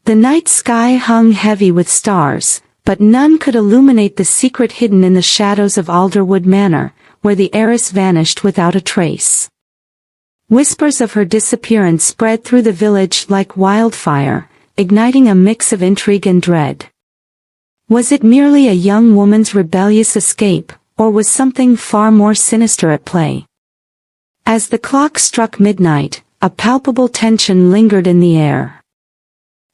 The night sky hung heavy with stars, but none could illuminate the secret hidden in the shadows of Alderwood Manor, where the heiress vanished without a trace. Whispers of her disappearance spread through the village like wildfire, igniting a mix of intrigue and dread. Was it merely a young woman's rebellious escape, or was something far more sinister at play? As the clock struck midnight, a palpable tension lingered in the air.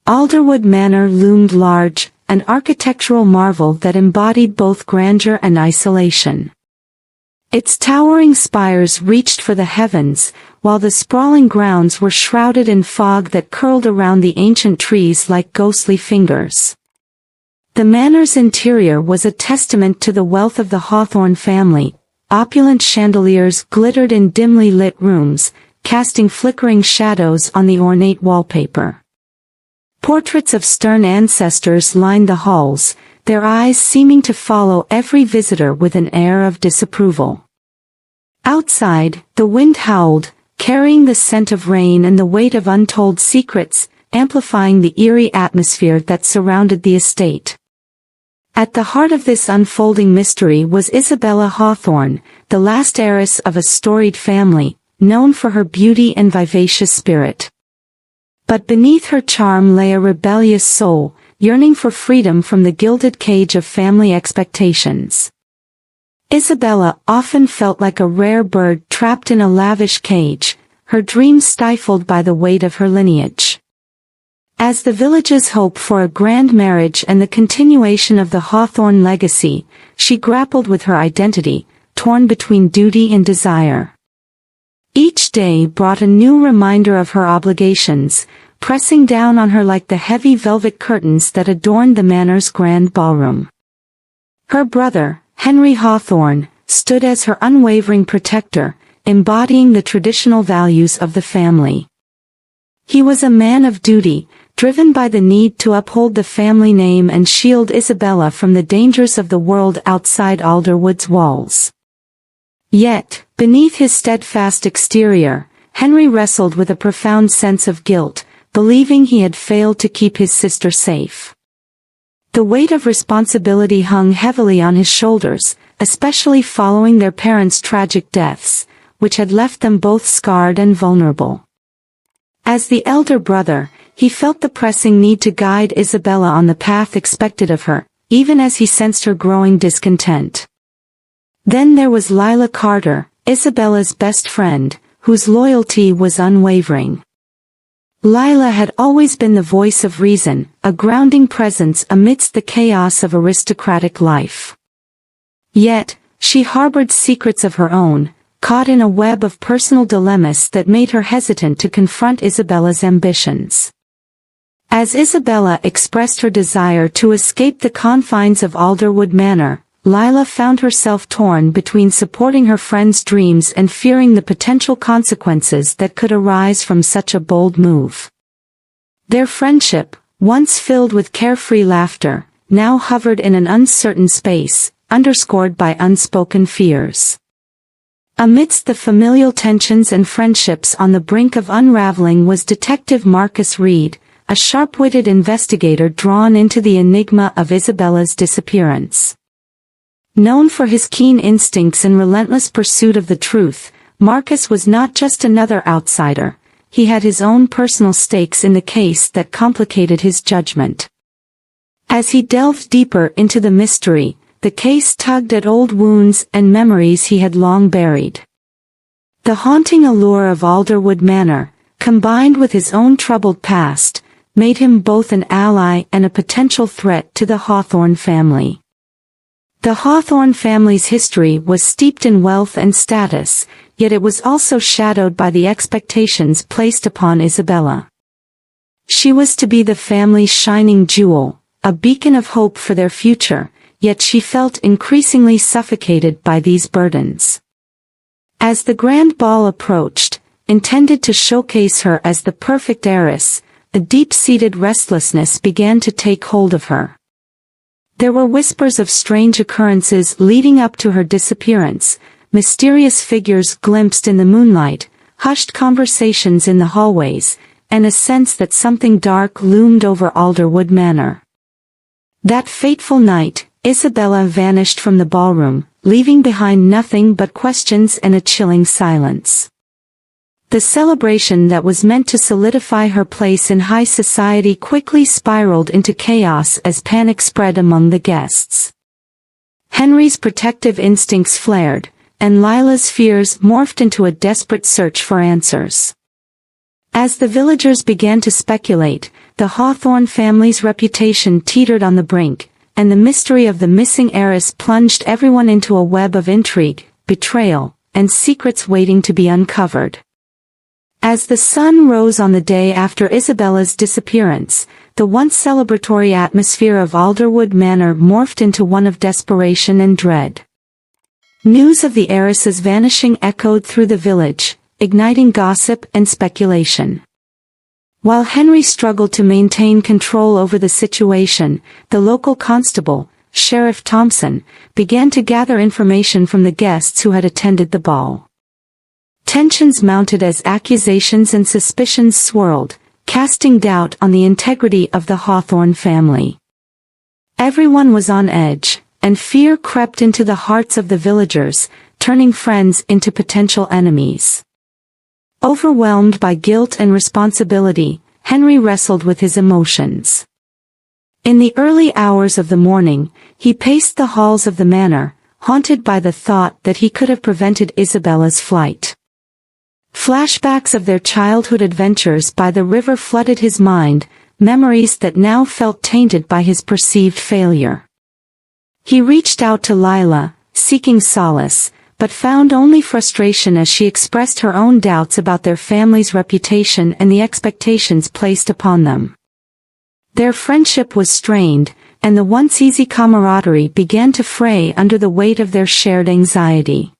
Alderwood Manor loomed large, an architectural marvel that embodied both grandeur and isolation. Its towering spires reached for the heavens, while the sprawling grounds were shrouded in fog that curled around the ancient trees like ghostly fingers. The manor's interior was a testament to the wealth of the Hawthorne family. Opulent chandeliers glittered in dimly lit rooms, casting flickering shadows on the ornate wallpaper. Portraits of stern ancestors lined the halls, their eyes seeming to follow every visitor with an air of disapproval. Outside, the wind howled, carrying the scent of rain and the weight of untold secrets, amplifying the eerie atmosphere that surrounded the estate. At the heart of this unfolding mystery was Isabella Hawthorne, the last heiress of a storied family, known for her beauty and vivacious spirit. But beneath her charm lay a rebellious soul, yearning for freedom from the gilded cage of family expectations. Isabella often felt like a rare bird trapped in a lavish cage, her dreams stifled by the weight of her lineage. As the village's hope for a grand marriage and the continuation of the Hawthorne legacy, she grappled with her identity, torn between duty and desire. Each day brought a new reminder of her obligations, pressing down on her like the heavy velvet curtains that adorned the manor's grand ballroom. Her brother, Henry Hawthorne, stood as her unwavering protector, embodying the traditional values of the family. He was a man of duty, driven by the need to uphold the family name and shield Isabella from the dangers of the world outside Alderwood's walls. Yet, beneath his steadfast exterior, Henry wrestled with a profound sense of guilt, believing he had failed to keep his sister safe. The weight of responsibility hung heavily on his shoulders, especially following their parents' tragic deaths, which had left them both scarred and vulnerable. As the elder brother, he felt the pressing need to guide Isabella on the path expected of her, even as he sensed her growing discontent. Then there was Lila Carter, Isabella's best friend, whose loyalty was unwavering. Lila had always been the voice of reason, a grounding presence amidst the chaos of aristocratic life. Yet, she harbored secrets of her own, caught in a web of personal dilemmas that made her hesitant to confront Isabella's ambitions. As Isabella expressed her desire to escape the confines of Alderwood Manor, Lila found herself torn between supporting her friend's dreams and fearing the potential consequences that could arise from such a bold move. Their friendship, once filled with carefree laughter, now hovered in an uncertain space, underscored by unspoken fears. Amidst the familial tensions and friendships on the brink of unraveling was Detective Marcus Reed, a sharp-witted investigator drawn into the enigma of Isabella's disappearance. Known for his keen instincts and relentless pursuit of the truth, Marcus was not just another outsider, he had his own personal stakes in the case that complicated his judgment. As he delved deeper into the mystery, the case tugged at old wounds and memories he had long buried. The haunting allure of Alderwood Manor, combined with his own troubled past, made him both an ally and a potential threat to the Hawthorne family. The Hawthorne family's history was steeped in wealth and status, yet it was also shadowed by the expectations placed upon Isabella. She was to be the family's shining jewel, a beacon of hope for their future, yet she felt increasingly suffocated by these burdens. As the grand ball approached, intended to showcase her as the perfect heiress, a deep-seated restlessness began to take hold of her. There were whispers of strange occurrences leading up to her disappearance, mysterious figures glimpsed in the moonlight, hushed conversations in the hallways, and a sense that something dark loomed over Alderwood Manor. That fateful night, Isabella vanished from the ballroom, leaving behind nothing but questions and a chilling silence. The celebration that was meant to solidify her place in high society quickly spiraled into chaos as panic spread among the guests. Henry's protective instincts flared, and Lila's fears morphed into a desperate search for answers. As the villagers began to speculate, the Hawthorne family's reputation teetered on the brink, and the mystery of the missing heiress plunged everyone into a web of intrigue, betrayal, and secrets waiting to be uncovered. As the sun rose on the day after Isabella's disappearance, the once celebratory atmosphere of Alderwood Manor morphed into one of desperation and dread. News of the heiress's vanishing echoed through the village, igniting gossip and speculation. While Henry struggled to maintain control over the situation, the local constable, Sheriff Thompson, began to gather information from the guests who had attended the ball. Tensions mounted as accusations and suspicions swirled, casting doubt on the integrity of the Hawthorne family. Everyone was on edge, and fear crept into the hearts of the villagers, turning friends into potential enemies. Overwhelmed by guilt and responsibility, Henry wrestled with his emotions. In the early hours of the morning, he paced the halls of the manor, haunted by the thought that he could have prevented Isabella's flight. Flashbacks of their childhood adventures by the river flooded his mind, memories that now felt tainted by his perceived failure. He reached out to Lila, seeking solace, but found only frustration as she expressed her own doubts about their family's reputation and the expectations placed upon them. Their friendship was strained, and the once easy camaraderie began to fray under the weight of their shared anxiety.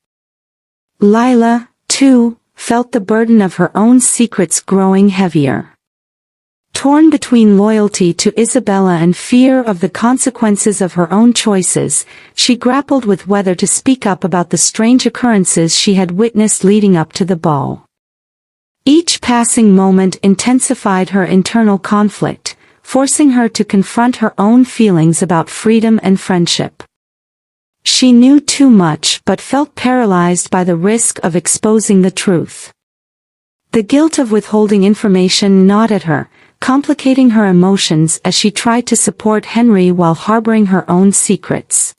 Lila, too, felt the burden of her own secrets growing heavier. Torn between loyalty to Isabella and fear of the consequences of her own choices, she grappled with whether to speak up about the strange occurrences she had witnessed leading up to the ball. Each passing moment intensified her internal conflict, forcing her to confront her own feelings about freedom and friendship. She knew too much but felt paralyzed by the risk of exposing the truth. The guilt of withholding information gnawed at her, complicating her emotions as she tried to support Henry while harboring her own secrets.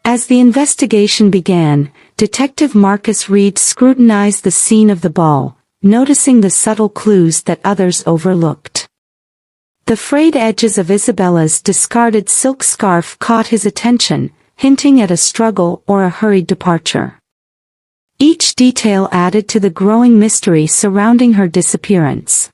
As the investigation began, Detective Marcus Reed scrutinized the scene of the ball, noticing the subtle clues that others overlooked. The frayed edges of Isabella's discarded silk scarf caught his attention, hinting at a struggle or a hurried departure. Each detail added to the growing mystery surrounding her disappearance.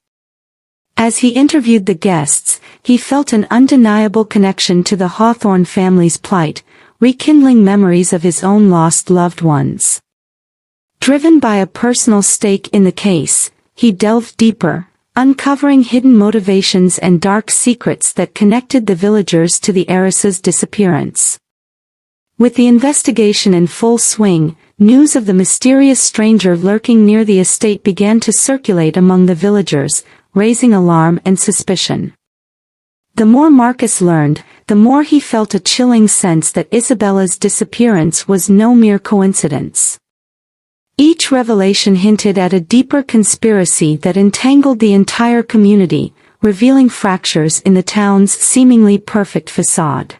As he interviewed the guests, he felt an undeniable connection to the Hawthorne family's plight, rekindling memories of his own lost loved ones. Driven by a personal stake in the case, he delved deeper, uncovering hidden motivations and dark secrets that connected the villagers to the heiress's disappearance. With the investigation in full swing, news of the mysterious stranger lurking near the estate began to circulate among the villagers, raising alarm and suspicion. The more Marcus learned, the more he felt a chilling sense that Isabella's disappearance was no mere coincidence. Each revelation hinted at a deeper conspiracy that entangled the entire community, revealing fractures in the town's seemingly perfect facade.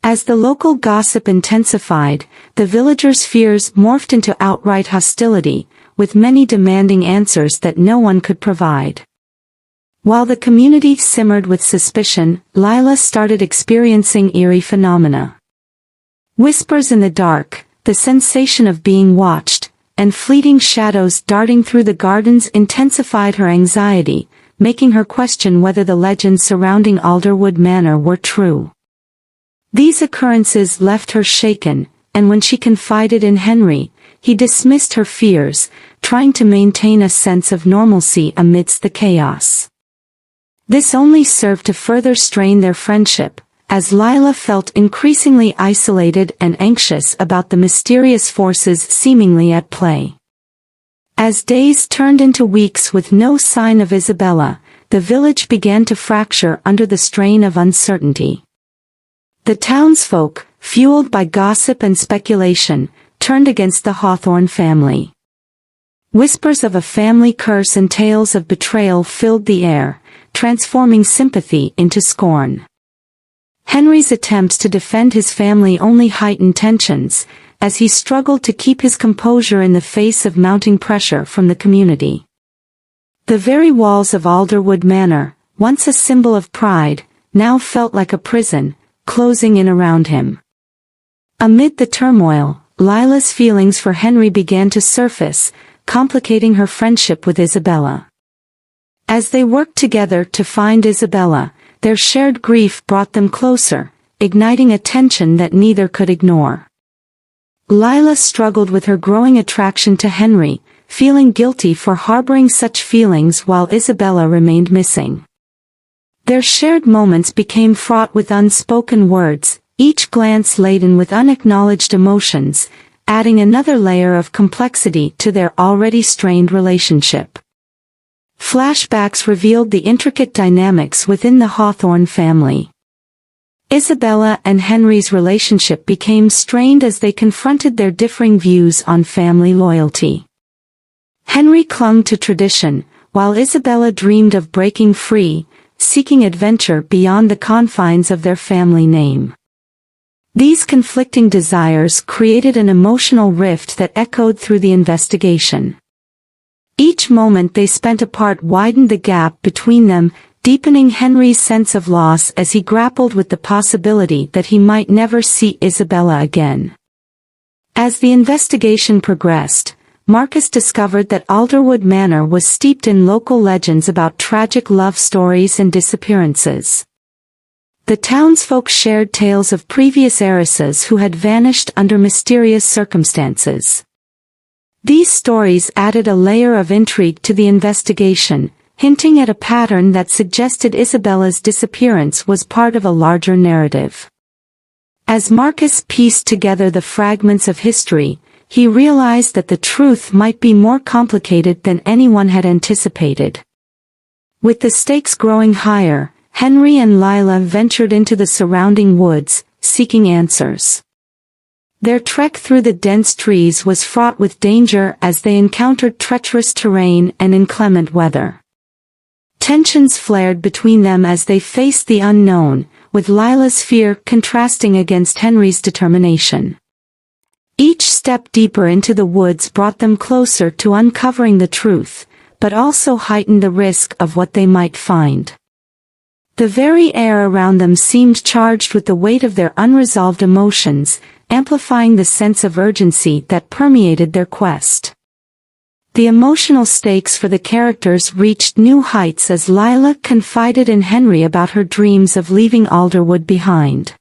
As the local gossip intensified, the villagers' fears morphed into outright hostility, with many demanding answers that no one could provide. While the community simmered with suspicion, Lila started experiencing eerie phenomena. Whispers in the dark, the sensation of being watched, and fleeting shadows darting through the gardens intensified her anxiety, making her question whether the legends surrounding Alderwood Manor were true. These occurrences left her shaken, and when she confided in Henry, he dismissed her fears, trying to maintain a sense of normalcy amidst the chaos. This only served to further strain their friendship, as Lila felt increasingly isolated and anxious about the mysterious forces seemingly at play. As days turned into weeks with no sign of Isabella, the village began to fracture under the strain of uncertainty. The townsfolk, fueled by gossip and speculation, turned against the Hawthorne family. Whispers of a family curse and tales of betrayal filled the air, transforming sympathy into scorn. Henry's attempts to defend his family only heightened tensions, as he struggled to keep his composure in the face of mounting pressure from the community. The very walls of Alderwood Manor, once a symbol of pride, now felt like a prison, closing in around him. Amid the turmoil, Lila's feelings for Henry began to surface, complicating her friendship with Isabella. As they worked together to find Isabella, their shared grief brought them closer, igniting a tension that neither could ignore. Lila struggled with her growing attraction to Henry, feeling guilty for harboring such feelings while Isabella remained missing. Their shared moments became fraught with unspoken words, each glance laden with unacknowledged emotions, adding another layer of complexity to their already strained relationship. Flashbacks revealed the intricate dynamics within the Hawthorne family. Isabella and Henry's relationship became strained as they confronted their differing views on family loyalty. Henry clung to tradition, while Isabella dreamed of breaking free, seeking adventure beyond the confines of their family name. These conflicting desires created an emotional rift that echoed through the investigation. Each moment they spent apart widened the gap between them, deepening Henry's sense of loss as he grappled with the possibility that he might never see Isabella again. As the investigation progressed, Marcus discovered that Alderwood Manor was steeped in local legends about tragic love stories and disappearances. The townsfolk shared tales of previous heiresses who had vanished under mysterious circumstances. These stories added a layer of intrigue to the investigation, hinting at a pattern that suggested Isabella's disappearance was part of a larger narrative. As Marcus pieced together the fragments of history, he realized that the truth might be more complicated than anyone had anticipated. With the stakes growing higher, Henry and Lila ventured into the surrounding woods, seeking answers. Their trek through the dense trees was fraught with danger as they encountered treacherous terrain and inclement weather. Tensions flared between them as they faced the unknown, with Lila's fear contrasting against Henry's determination. Each step deeper into the woods brought them closer to uncovering the truth, but also heightened the risk of what they might find. The very air around them seemed charged with the weight of their unresolved emotions, amplifying the sense of urgency that permeated their quest. The emotional stakes for the characters reached new heights as Lila confided in Henry about her dreams of leaving Alderwood behind.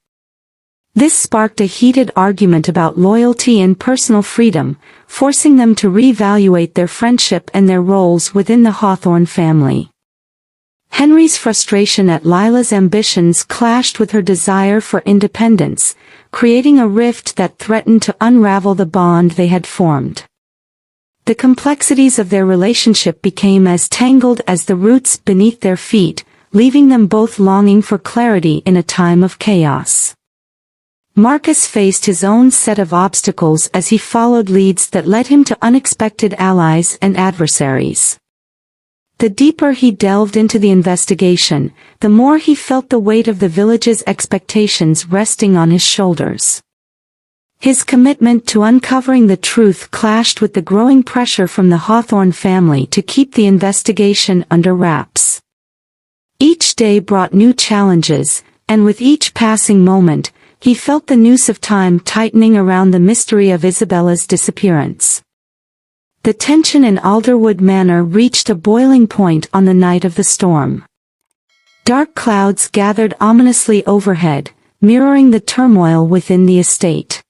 This sparked a heated argument about loyalty and personal freedom, forcing them to reevaluate their friendship and their roles within the Hawthorne family. Henry's frustration at Lila's ambitions clashed with her desire for independence, creating a rift that threatened to unravel the bond they had formed. The complexities of their relationship became as tangled as the roots beneath their feet, leaving them both longing for clarity in a time of chaos. Marcus faced his own set of obstacles as he followed leads that led him to unexpected allies and adversaries. The deeper he delved into the investigation, the more he felt the weight of the village's expectations resting on his shoulders. His commitment to uncovering the truth clashed with the growing pressure from the Hawthorne family to keep the investigation under wraps. Each day brought new challenges, and with each passing moment, he felt the noose of time tightening around the mystery of Isabella's disappearance. The tension in Alderwood Manor reached a boiling point on the night of the storm. Dark clouds gathered ominously overhead, mirroring the turmoil within the estate.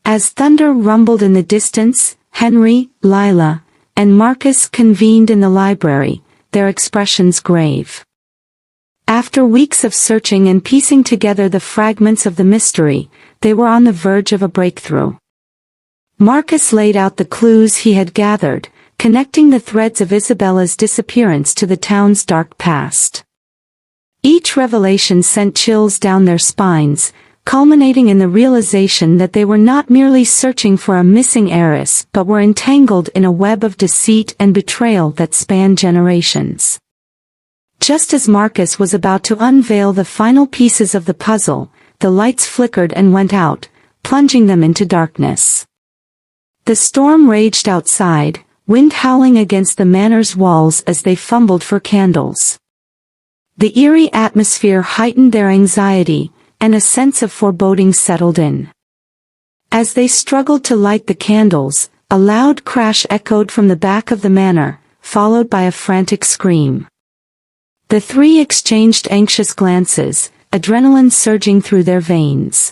As thunder rumbled in the distance, Henry, Lila, and Marcus convened in the library, their expressions grave. After weeks of searching and piecing together the fragments of the mystery, they were on the verge of a breakthrough. Marcus laid out the clues he had gathered, connecting the threads of Isabella's disappearance to the town's dark past. Each revelation sent chills down their spines, culminating in the realization that they were not merely searching for a missing heiress but were entangled in a web of deceit and betrayal that spanned generations. Just as Marcus was about to unveil the final pieces of the puzzle, the lights flickered and went out, plunging them into darkness. The storm raged outside, wind howling against the manor's walls as they fumbled for candles. The eerie atmosphere heightened their anxiety, and a sense of foreboding settled in. As they struggled to light the candles, a loud crash echoed from the back of the manor, followed by a frantic scream. The three exchanged anxious glances, adrenaline surging through their veins.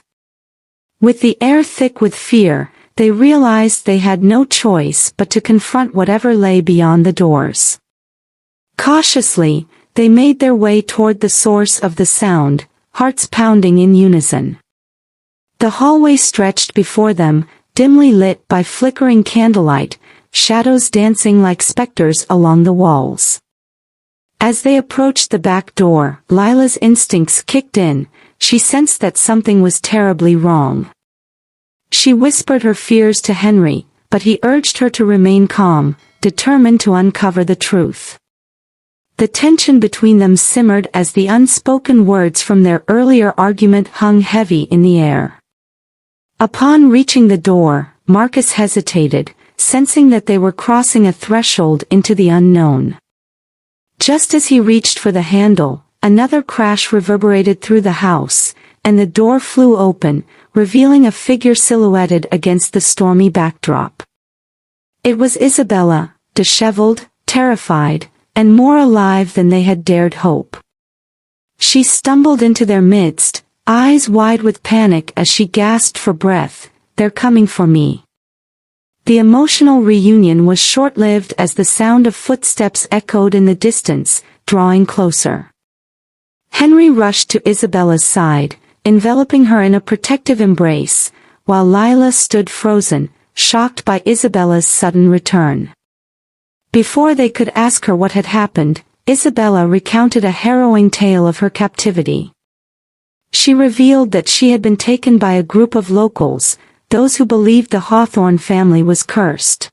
With the air thick with fear, they realized they had no choice but to confront whatever lay beyond the doors. Cautiously, they made their way toward the source of the sound, hearts pounding in unison. The hallway stretched before them, dimly lit by flickering candlelight, shadows dancing like specters along the walls. As they approached the back door, Lila's instincts kicked in. She sensed that something was terribly wrong. She whispered her fears to Henry, but he urged her to remain calm, determined to uncover the truth. The tension between them simmered as the unspoken words from their earlier argument hung heavy in the air. Upon reaching the door, Marcus hesitated, sensing that they were crossing a threshold into the unknown. Just as he reached for the handle, another crash reverberated through the house, and the door flew open, revealing a figure silhouetted against the stormy backdrop. It was Isabella, disheveled, terrified, and more alive than they had dared hope. She stumbled into their midst, eyes wide with panic as she gasped for breath. "They're coming for me." The emotional reunion was short-lived as the sound of footsteps echoed in the distance, drawing closer. Henry rushed to Isabella's side, enveloping her in a protective embrace, while Lila stood frozen, shocked by Isabella's sudden return. Before they could ask her what had happened, Isabella recounted a harrowing tale of her captivity. She revealed that she had been taken by a group of locals, those who believed the Hawthorne family was cursed.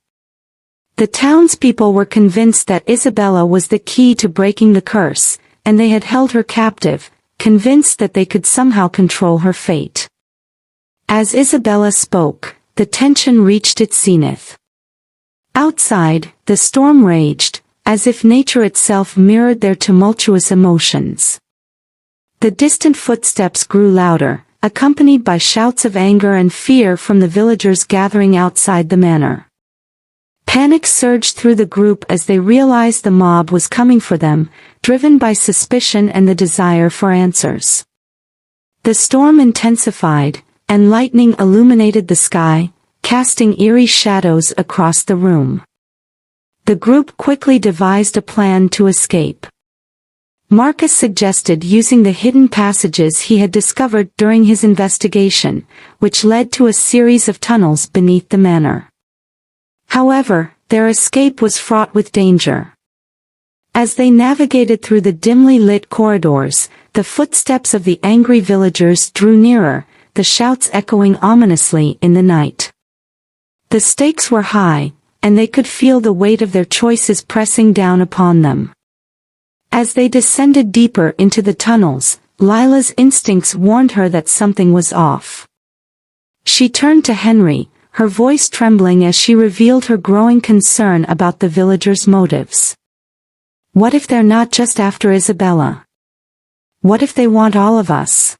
The townspeople were convinced that Isabella was the key to breaking the curse, and they had held her captive, convinced that they could somehow control her fate. As Isabella spoke, the tension reached its zenith. Outside, the storm raged, as if nature itself mirrored their tumultuous emotions. The distant footsteps grew louder, accompanied by shouts of anger and fear from the villagers gathering outside the manor. Panic surged through the group as they realized the mob was coming for them, driven by suspicion and the desire for answers. The storm intensified, and lightning illuminated the sky, casting eerie shadows across the room. The group quickly devised a plan to escape. Marcus suggested using the hidden passages he had discovered during his investigation, which led to a series of tunnels beneath the manor. However, their escape was fraught with danger. As they navigated through the dimly lit corridors, the footsteps of the angry villagers drew nearer, the shouts echoing ominously in the night. The stakes were high, and they could feel the weight of their choices pressing down upon them. As they descended deeper into the tunnels, Lila's instincts warned her that something was off. She turned to Henry, her voice trembling as she revealed her growing concern about the villagers' motives. What if they're not just after Isabella? What if they want all of us?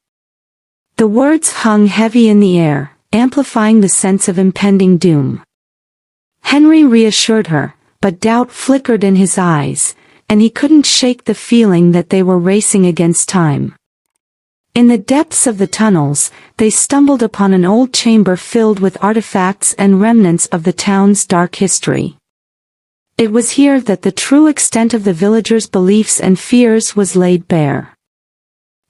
The words hung heavy in the air, amplifying the sense of impending doom. Henry reassured her, but doubt flickered in his eyes, and he couldn't shake the feeling that they were racing against time. In the depths of the tunnels, they stumbled upon an old chamber filled with artifacts and remnants of the town's dark history. It was here that the true extent of the villagers' beliefs and fears was laid bare.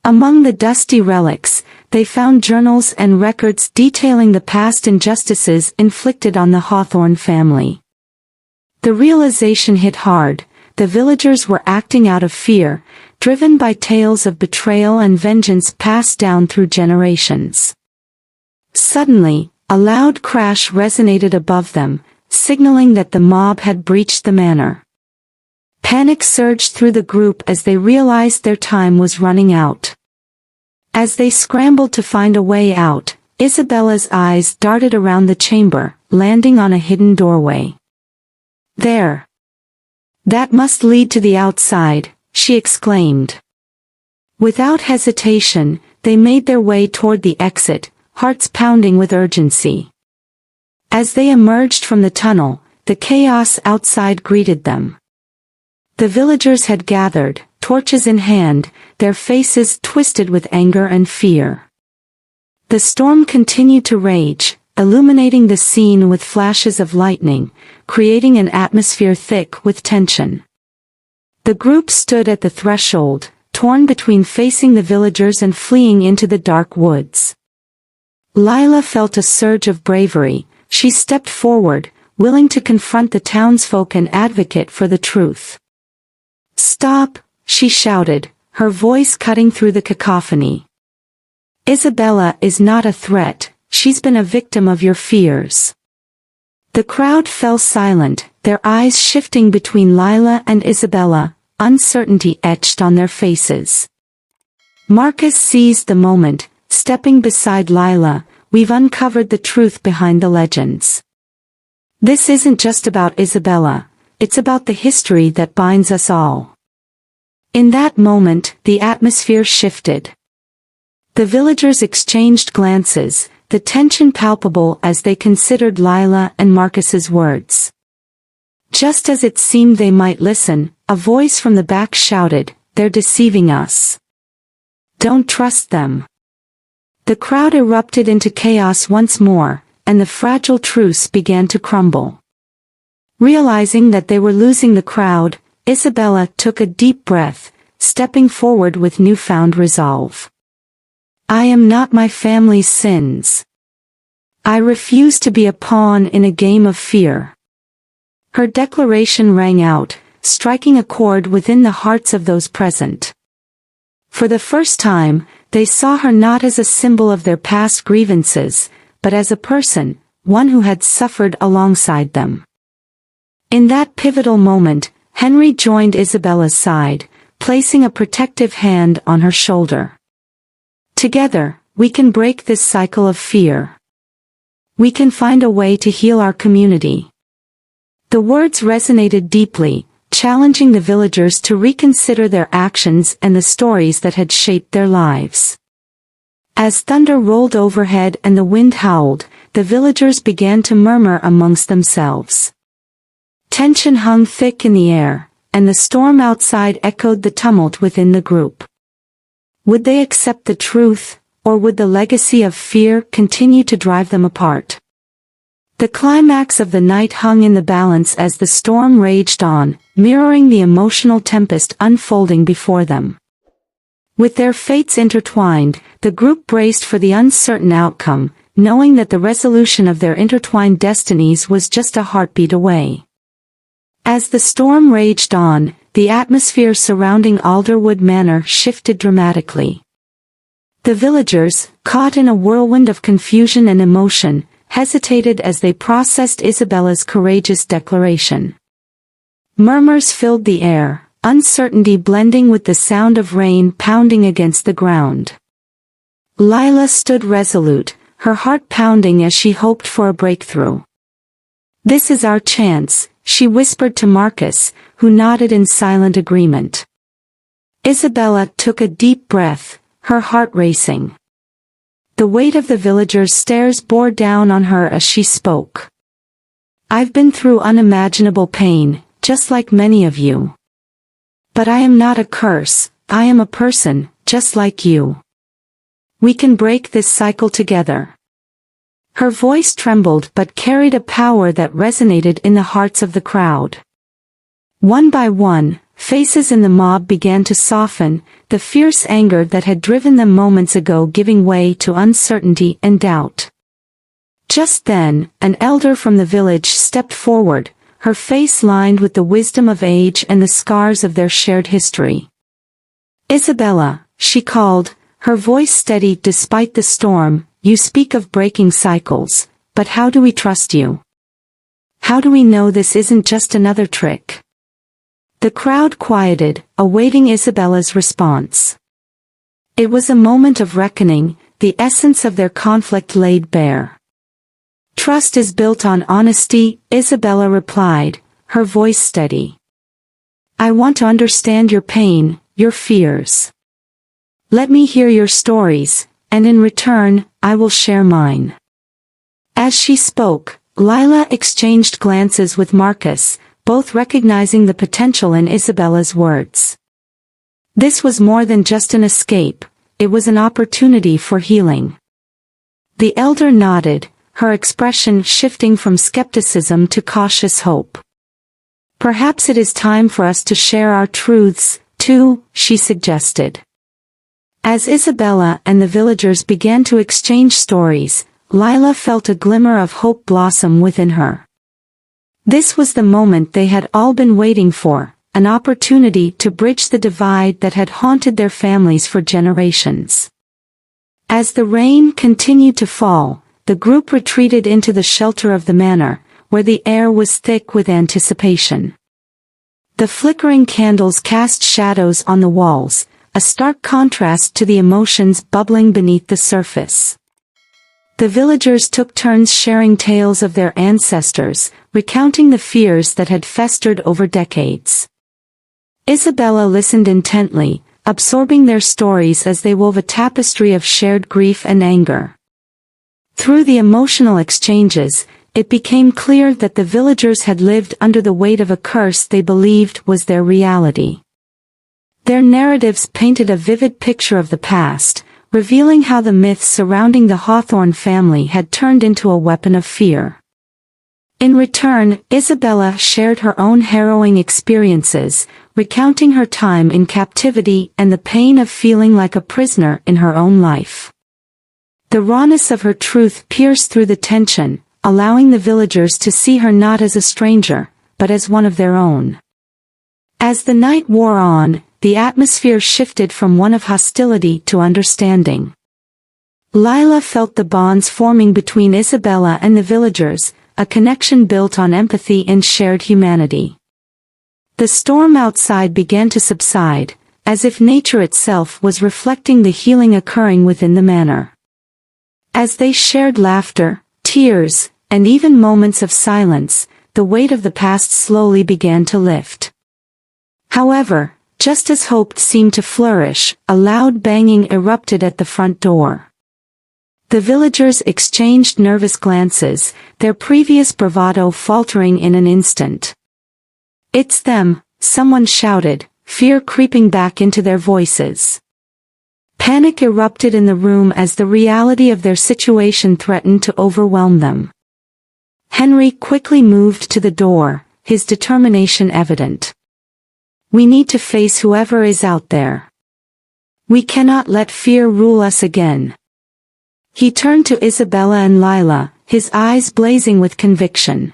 Among the dusty relics, they found journals and records detailing the past injustices inflicted on the Hawthorne family. The realization hit hard. The villagers were acting out of fear, driven by tales of betrayal and vengeance passed down through generations. Suddenly, a loud crash resonated above them, signaling that the mob had breached the manor. Panic surged through the group as they realized their time was running out. As they scrambled to find a way out, Isabella's eyes darted around the chamber, landing on a hidden doorway. "There! That must lead to the outside," she exclaimed. Without hesitation, they made their way toward the exit, hearts pounding with urgency. As they emerged from the tunnel, the chaos outside greeted them. The villagers had gathered, torches in hand, their faces twisted with anger and fear. The storm continued to rage, illuminating the scene with flashes of lightning, creating an atmosphere thick with tension. The group stood at the threshold, torn between facing the villagers and fleeing into the dark woods. Lila felt a surge of bravery. She stepped forward, willing to confront the townsfolk and advocate for the truth. "Stop!" she shouted, her voice cutting through the cacophony. "Isabella is not a threat, she's been a victim of your fears." The crowd fell silent, their eyes shifting between Lila and Isabella, uncertainty etched on their faces. Marcus seized the moment, stepping beside Lila. "We've uncovered the truth behind the legends. This isn't just about Isabella, it's about the history that binds us all." In that moment, the atmosphere shifted. The villagers exchanged glances, the tension palpable as they considered Lila and Marcus's words. Just as it seemed they might listen, a voice from the back shouted, "They're deceiving us. Don't trust them." The crowd erupted into chaos once more, and the fragile truce began to crumble. Realizing that they were losing the crowd, Isabella took a deep breath, stepping forward with newfound resolve. "I am not my family's sins. I refuse to be a pawn in a game of fear." Her declaration rang out, striking a chord within the hearts of those present. For the first time, they saw her not as a symbol of their past grievances, but as a person, one who had suffered alongside them. In that pivotal moment, Henry joined Isabella's side, placing a protective hand on her shoulder. "Together, we can break this cycle of fear. We can find a way to heal our community." The words resonated deeply, challenging the villagers to reconsider their actions and the stories that had shaped their lives. As thunder rolled overhead and the wind howled, the villagers began to murmur amongst themselves. Tension hung thick in the air, and the storm outside echoed the tumult within the group. Would they accept the truth, or would the legacy of fear continue to drive them apart? The climax of the night hung in the balance as the storm raged on, mirroring the emotional tempest unfolding before them. With their fates intertwined, the group braced for the uncertain outcome, knowing that the resolution of their intertwined destinies was just a heartbeat away. As the storm raged on, the atmosphere surrounding Alderwood Manor shifted dramatically. The villagers, caught in a whirlwind of confusion and emotion, hesitated as they processed Isabella's courageous declaration. Murmurs filled the air, uncertainty blending with the sound of rain pounding against the ground. Lila stood resolute, her heart pounding as she hoped for a breakthrough. "This is our chance," she whispered to Marcus, who nodded in silent agreement. Isabella took a deep breath, her heart racing. The weight of the villagers' stares bore down on her as she spoke. "I've been through unimaginable pain, just like many of you. But I am not a curse, I am a person, just like you. We can break this cycle together." Her voice trembled but carried a power that resonated in the hearts of the crowd. One by one, faces in the mob began to soften, the fierce anger that had driven them moments ago giving way to uncertainty and doubt. Just then, an elder from the village stepped forward, her face lined with the wisdom of age and the scars of their shared history. "Isabella," she called, her voice steady despite the storm, "you speak of breaking cycles, but how do we trust you? How do we know this isn't just another trick?" The crowd quieted, awaiting Isabella's response. It was a moment of reckoning, the essence of their conflict laid bare. "Trust is built on honesty," Isabella replied, her voice steady. "I want to understand your pain, your fears. Let me hear your stories, and in return, I will share mine." As she spoke, Lila exchanged glances with Marcus, both recognizing the potential in Isabella's words. This was more than just an escape, it was an opportunity for healing. The elder nodded, her expression shifting from skepticism to cautious hope. "Perhaps it is time for us to share our truths, too," she suggested. As Isabella and the villagers began to exchange stories, Lila felt a glimmer of hope blossom within her. This was the moment they had all been waiting for, an opportunity to bridge the divide that had haunted their families for generations. As the rain continued to fall, the group retreated into the shelter of the manor, where the air was thick with anticipation. The flickering candles cast shadows on the walls, a stark contrast to the emotions bubbling beneath the surface. The villagers took turns sharing tales of their ancestors, recounting the fears that had festered over decades. Isabella listened intently, absorbing their stories as they wove a tapestry of shared grief and anger. Through the emotional exchanges, it became clear that the villagers had lived under the weight of a curse they believed was their reality. Their narratives painted a vivid picture of the past, revealing how the myths surrounding the Hawthorne family had turned into a weapon of fear. In return, Isabella shared her own harrowing experiences, recounting her time in captivity and the pain of feeling like a prisoner in her own life. The rawness of her truth pierced through the tension, allowing the villagers to see her not as a stranger, but as one of their own. As the night wore on, the atmosphere shifted from one of hostility to understanding. Lila felt the bonds forming between Isabella and the villagers, a connection built on empathy and shared humanity. The storm outside began to subside, as if nature itself was reflecting the healing occurring within the manor. As they shared laughter, tears, and even moments of silence, the weight of the past slowly began to lift. However, just as hope seemed to flourish, a loud banging erupted at the front door. The villagers exchanged nervous glances, their previous bravado faltering in an instant. "It's them," someone shouted, fear creeping back into their voices. Panic erupted in the room as the reality of their situation threatened to overwhelm them. Henry quickly moved to the door, his determination evident. "We need to face whoever is out there. We cannot let fear rule us again." He turned to Isabella and Lila, his eyes blazing with conviction.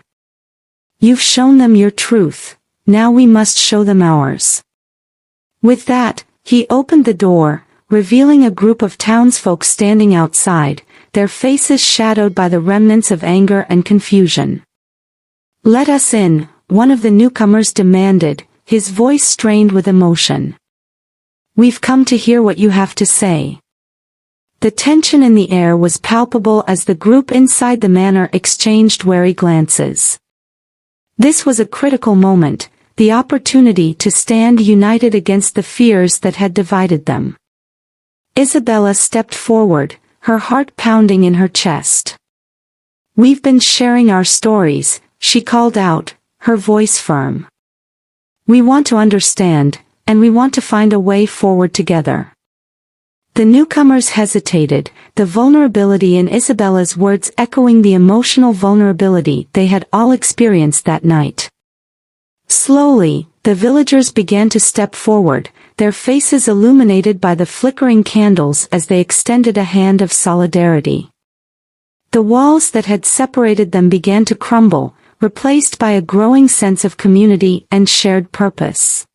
"You've shown them your truth, now we must show them ours." With that, he opened the door, revealing a group of townsfolk standing outside, their faces shadowed by the remnants of anger and confusion. "Let us in," one of the newcomers demanded, his voice strained with emotion. "We've come to hear what you have to say." The tension in the air was palpable as the group inside the manor exchanged wary glances. This was a critical moment, the opportunity to stand united against the fears that had divided them. Isabella stepped forward, her heart pounding in her chest. "We've been sharing our stories," she called out, her voice firm. "We want to understand, and we want to find a way forward together." The newcomers hesitated, the vulnerability in Isabella's words echoing the emotional vulnerability they had all experienced that night. Slowly, the villagers began to step forward, their faces illuminated by the flickering candles as they extended a hand of solidarity. The walls that had separated them began to crumble, replaced by a growing sense of community and shared purpose.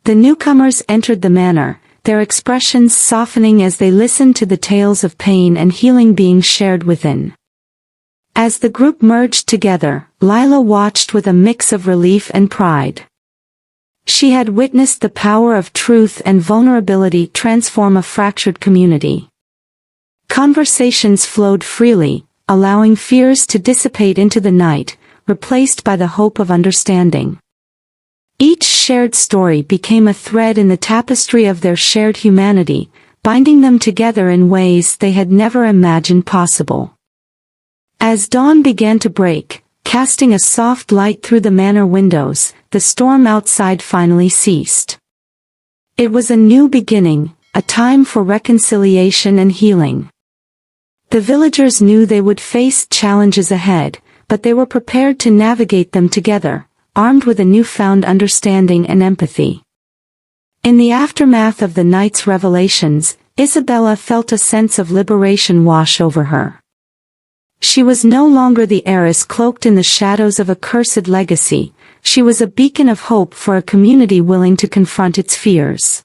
The newcomers entered the manor, their expressions softening as they listened to the tales of pain and healing being shared within. As the group merged together, Lila watched with a mix of relief and pride. She had witnessed the power of truth and vulnerability transform a fractured community. Conversations flowed freely, allowing fears to dissipate into the night, replaced by the hope of understanding. Each shared story became a thread in the tapestry of their shared humanity, binding them together in ways they had never imagined possible. As dawn began to break, casting a soft light through the manor windows, the storm outside finally ceased. It was a new beginning, a time for reconciliation and healing. The villagers knew they would face challenges ahead, but they were prepared to navigate them together, armed with a newfound understanding and empathy. In the aftermath of the night's revelations, Isabella felt a sense of liberation wash over her. She was no longer the heiress cloaked in the shadows of a cursed legacy, she was a beacon of hope for a community willing to confront its fears.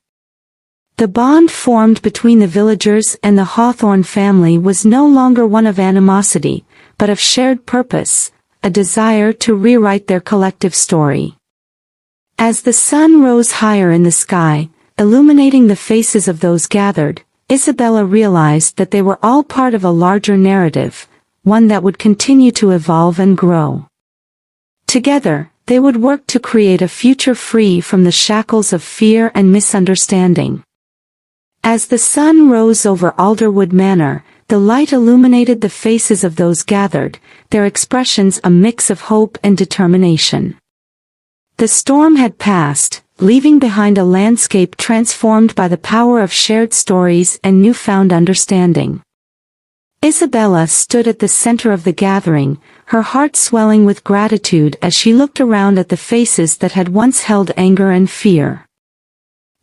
The bond formed between the villagers and the Hawthorne family was no longer one of animosity, but of shared purpose, a desire to rewrite their collective story. As the sun rose higher in the sky, illuminating the faces of those gathered, Isabella realized that they were all part of a larger narrative, one that would continue to evolve and grow. Together, they would work to create a future free from the shackles of fear and misunderstanding. As the sun rose over Alderwood Manor, the light illuminated the faces of those gathered, their expressions a mix of hope and determination. The storm had passed, leaving behind a landscape transformed by the power of shared stories and newfound understanding. Isabella stood at the center of the gathering, her heart swelling with gratitude as she looked around at the faces that had once held anger and fear.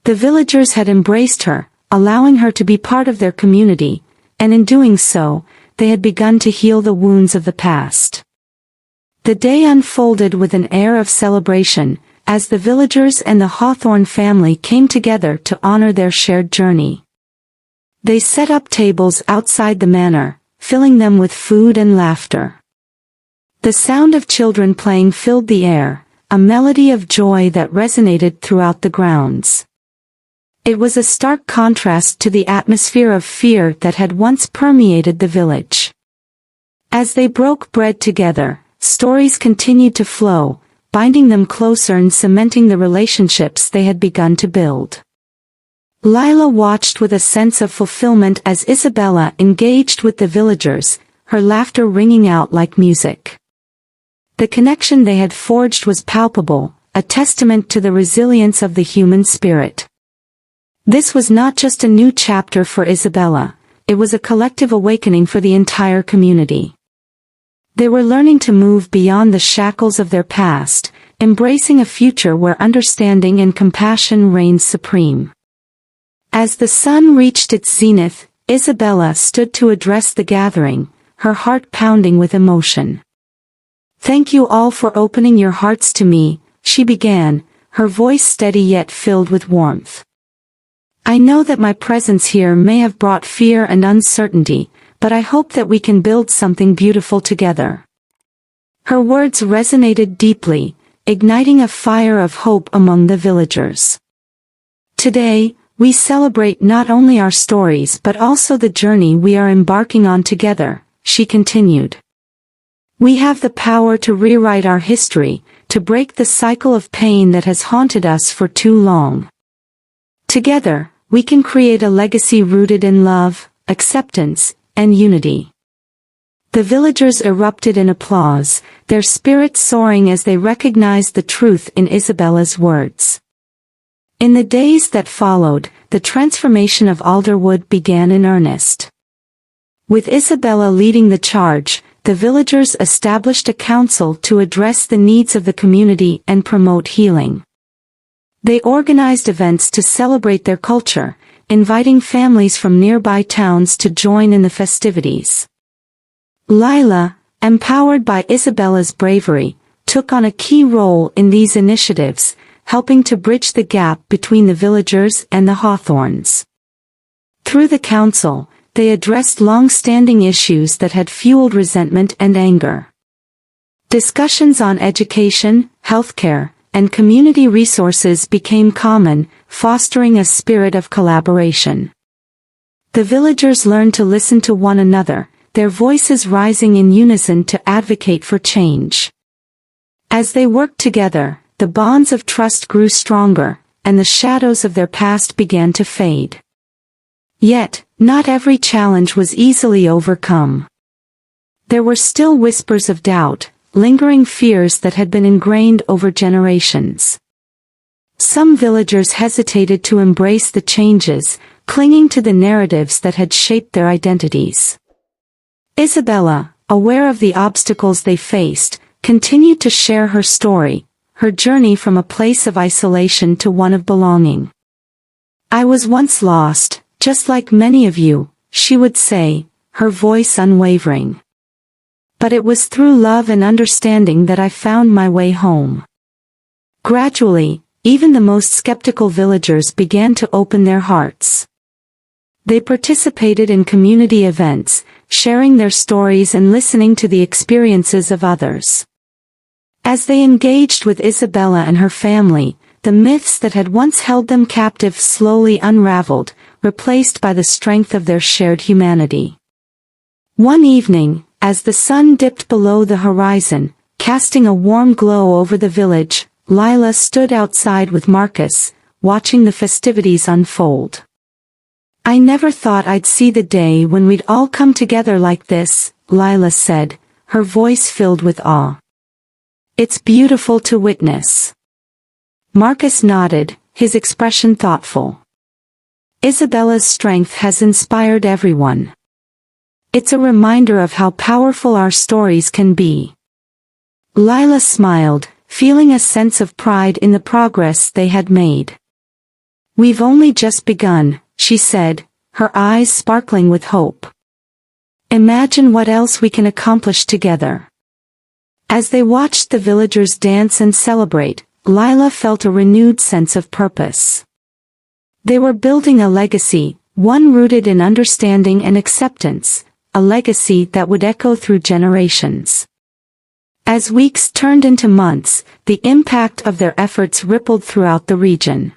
The villagers had embraced her, allowing her to be part of their community, and in doing so, they had begun to heal the wounds of the past. The day unfolded with an air of celebration, as the villagers and the Hawthorne family came together to honor their shared journey. They set up tables outside the manor, filling them with food and laughter. The sound of children playing filled the air, a melody of joy that resonated throughout the grounds. It was a stark contrast to the atmosphere of fear that had once permeated the village. As they broke bread together, stories continued to flow, binding them closer and cementing the relationships they had begun to build. Lila watched with a sense of fulfillment as Isabella engaged with the villagers, her laughter ringing out like music. The connection they had forged was palpable, a testament to the resilience of the human spirit. This was not just a new chapter for Isabella, it was a collective awakening for the entire community. They were learning to move beyond the shackles of their past, embracing a future where understanding and compassion reigned supreme. As the sun reached its zenith, Isabella stood to address the gathering, her heart pounding with emotion. "Thank you all for opening your hearts to me," she began, her voice steady yet filled with warmth. "I know that my presence here may have brought fear and uncertainty, but I hope that we can build something beautiful together." Her words resonated deeply, igniting a fire of hope among the villagers. "Today, we celebrate not only our stories but also the journey we are embarking on together," she continued. "We have the power to rewrite our history, to break the cycle of pain that has haunted us for too long. Together, we can create a legacy rooted in love, acceptance, and unity." The villagers erupted in applause, their spirits soaring as they recognized the truth in Isabella's words. In the days that followed, the transformation of Alderwood began in earnest. With Isabella leading the charge, the villagers established a council to address the needs of the community and promote healing. They organized events to celebrate their culture, inviting families from nearby towns to join in the festivities. Lila, empowered by Isabella's bravery, took on a key role in these initiatives, helping to bridge the gap between the villagers and the Hawthorns. Through the council, they addressed long-standing issues that had fueled resentment and anger. Discussions on education, healthcare, and community resources became common, fostering a spirit of collaboration. The villagers learned to listen to one another, their voices rising in unison to advocate for change. As they worked together, the bonds of trust grew stronger, and the shadows of their past began to fade. Yet, not every challenge was easily overcome. There were still whispers of doubt, lingering fears that had been ingrained over generations. Some villagers hesitated to embrace the changes, clinging to the narratives that had shaped their identities. Isabella, aware of the obstacles they faced, continued to share her story, her journey from a place of isolation to one of belonging. "I was once lost, just like many of you," she would say, her voice unwavering. "But it was through love and understanding that I found my way home." Gradually, even the most skeptical villagers began to open their hearts. They participated in community events, sharing their stories and listening to the experiences of others. As they engaged with Isabella and her family, the myths that had once held them captive slowly unraveled, replaced by the strength of their shared humanity. One evening, as the sun dipped below the horizon, casting a warm glow over the village, Lila stood outside with Marcus, watching the festivities unfold. "I never thought I'd see the day when we'd all come together like this," Lila said, her voice filled with awe. "It's beautiful to witness." Marcus nodded, his expression thoughtful. "Isabella's strength has inspired everyone. It's a reminder of how powerful our stories can be." Lila smiled, feeling a sense of pride in the progress they had made. "We've only just begun," she said, her eyes sparkling with hope. "Imagine what else we can accomplish together." As they watched the villagers dance and celebrate, Lila felt a renewed sense of purpose. They were building a legacy, one rooted in understanding and acceptance, a legacy that would echo through generations. As weeks turned into months, the impact of their efforts rippled throughout the region.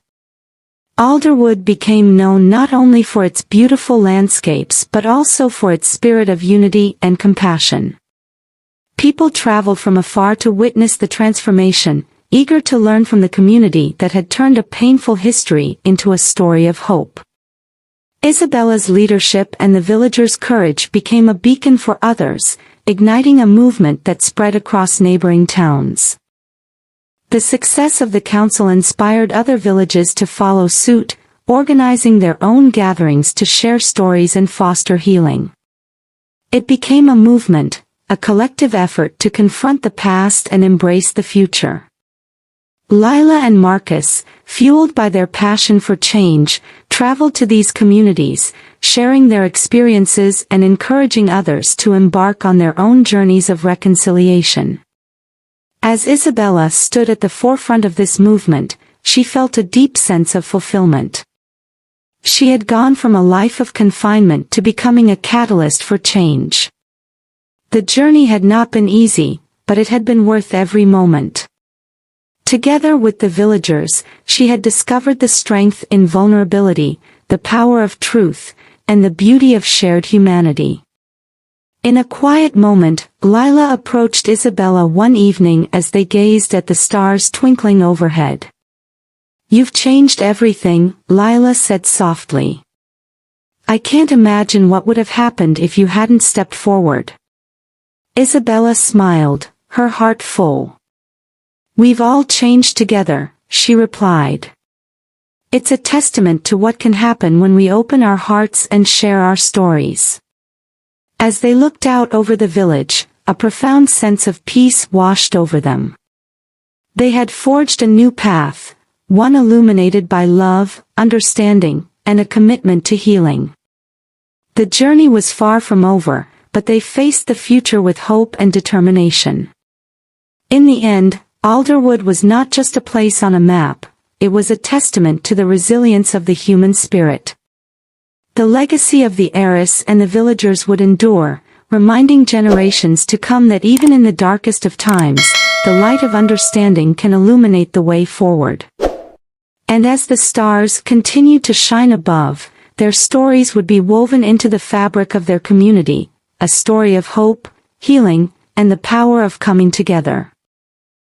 Alderwood became known not only for its beautiful landscapes but also for its spirit of unity and compassion. People traveled from afar to witness the transformation, eager to learn from the community that had turned a painful history into a story of hope. Isabella's leadership and the villagers' courage became a beacon for others, igniting a movement that spread across neighboring towns. The success of the council inspired other villages to follow suit, organizing their own gatherings to share stories and foster healing. It became a movement, a collective effort to confront the past and embrace the future. Lila and Marcus, fueled by their passion for change, traveled to these communities, sharing their experiences and encouraging others to embark on their own journeys of reconciliation. As Isabella stood at the forefront of this movement, she felt a deep sense of fulfillment. She had gone from a life of confinement to becoming a catalyst for change. The journey had not been easy, but it had been worth every moment. Together with the villagers, she had discovered the strength in vulnerability, the power of truth, and the beauty of shared humanity. In a quiet moment, Lila approached Isabella one evening as they gazed at the stars twinkling overhead. "You've changed everything," Lila said softly. "I can't imagine what would have happened if you hadn't stepped forward." Isabella smiled, her heart full. "We've all changed together," she replied. "It's a testament to what can happen when we open our hearts and share our stories." As they looked out over the village, a profound sense of peace washed over them. They had forged a new path, one illuminated by love, understanding, and a commitment to healing. The journey was far from over, but they faced the future with hope and determination. In the end, Alderwood was not just a place on a map, it was a testament to the resilience of the human spirit. The legacy of the heiress and the villagers would endure, reminding generations to come that even in the darkest of times, the light of understanding can illuminate the way forward. And as the stars continued to shine above, their stories would be woven into the fabric of their community, a story of hope, healing, and the power of coming together.